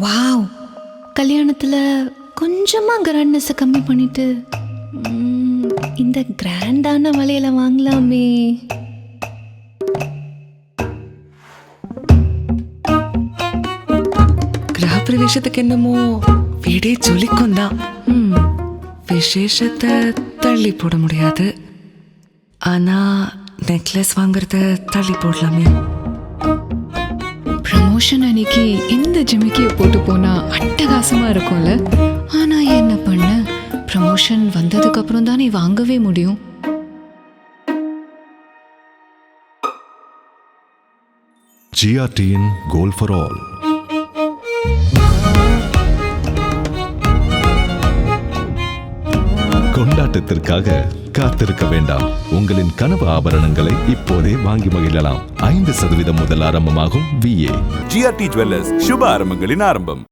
Wow, கல்யாணத்துல கொஞ்சமா கிராண்ட்னஸை கம்மி பண்ணிட்டு இந்த கிராண்டான வளையல வாங்கலாமே. கிரகப்பிரவேசத்துக்கு என்னமோ வீடே ஜொலிக்கும் தான். விசேஷத்தை தள்ளி போட முடியாது. ஆனா நெக்லஸ் வாங்குறத தள்ளி போடலாமே. ப்ரமோஷன் அன்னைக்கு இந்த ஜிமிக்கியை போட்டு போனா அட்டகாசமா இருக்கும்ல. ஆனா என்ன பண்ண, ப்ரமோஷன் வந்ததுக்கு அப்புறம் தானே வாங்கவே முடியும். GRTயின் கோல் ஃபார் ஆல். கொண்டாட்டத்திற்காக காத்திருக்க வேண்டாம். உங்களின் கனவு ஆபரணங்களை இப்போதே வாங்கி மகிழலாம். 5% முதல் ஆரம்பமாகும் VA. GRT ஜுவல்லர்ஸ், சுப ஆரம்பங்களின் ஆரம்பம்.